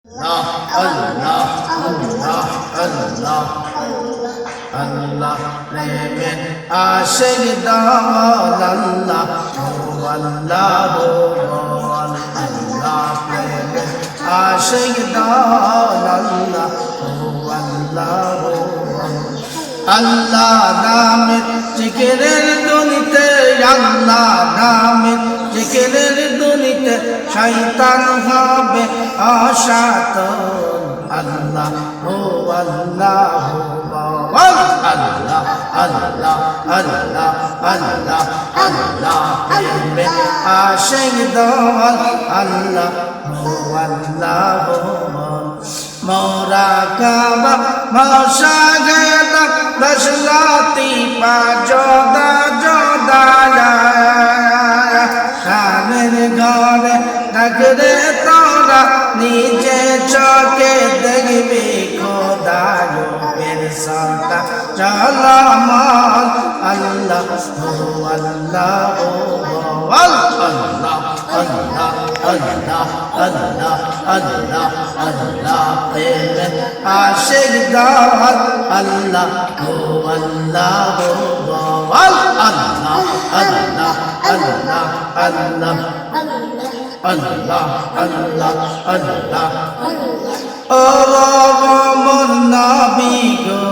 আল্লাহ আল্লাহ আল্লাহ আল্লাহ প্রেমের আশিক দল আল্লাহ আল্লাহ আল্লাহ প্রেমের আশিক দল আল্লাহ আল্লাহ আল্লাহ নামের জিকিরের দুনিতে আল্লাহ নামের জিকিরের দুনিতে শয়তান হবে অসাতন আল্লাহ ও আল্লাহ আল্লাহ আল্লাহ আল্লাহ আল্লাহ আল্লাহ প্রেমে আশিক দল আল্লাহ ও আল্লাহ মোরা কাবা মশাগদা দশলাতি পাজদা জদা কানের ঘরে ডাকরে তোরা নিজে চোখে দেখবি খোদায়ের সন্তান চলমান আল্লাহ ও আল্লাহ ও আল্লাহ আল্লাহ আল্লাহ আল্লাহ আল্লাহ আল্লাহ প্রেমে আশিক দল আল্লাহ ও আল্লাহ আল্লাহ আল্লাহ আল্লাহ আল্লাহ আল্লাহ আল্লাহ আল্লাহ ও মোর নবী গো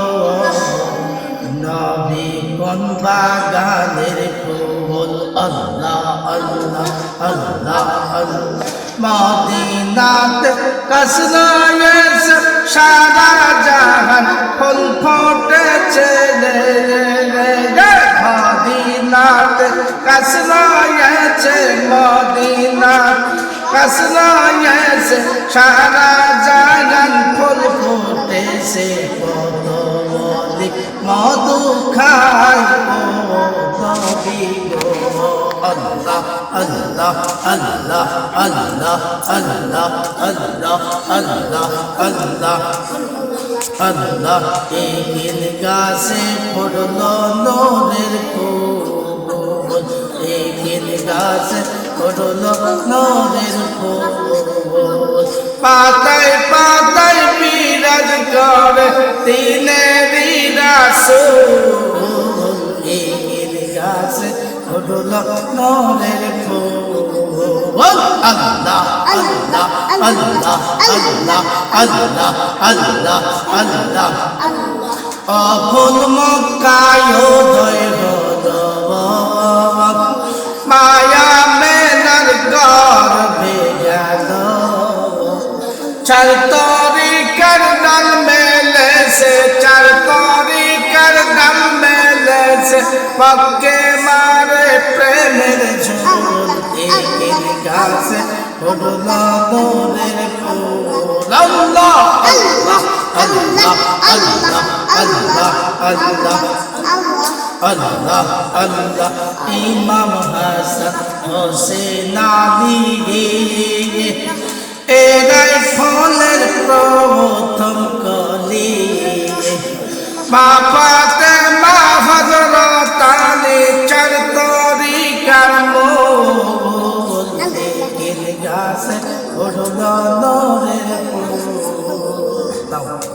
নবী কোন বাগানের ফুল আল্লাহ আল্লাহ আল্লাহ আল্লাহ মদিনাতে কসরায়েস সারা জাহান ফুল ফুটেছে মদিনাতে কসরায়েস মদিনাতে কসরায়েস সারা জাহান ফুল ফুটেছে কত মদি মধু খায় ও নবী গো আল্লাহ আল্লাহ আল্লাহ আল্লাহ আল্লাহ আল্লাহ আল্লাহ আল্লাহ আল্লাহ এই গাছে পড়লো নূরের ফুল এই গাছে পড়লো নূরের ফুল পাতায় পাতায় বিরাজ করে তিনেরই রাসূল এই গাছে পড়লো নূরের ফুল আল্লাহ আল্লাহ আল্লাহ আল্লাহ আল্লাহ আল্লাহ আল্লাহ অফুল মক্কায় উদয় হলো মায়া মেনার গর্ভে গেল চার তরিকার ডাল মেলেছে চার তরিকার ডাল মেলেছে পক্ষে মারে প্রেমের ঝোল এই গাছে পড়লো নূরের ফুল আল্লাহ আল্লাহ আল্লাহ আল্লাহ আল্লাহ আল্লাহ আল্লাহ আল্লাহ ইমাম হাসান হোসেন আলী এরাই ফুলের প্রথম কলি বাবা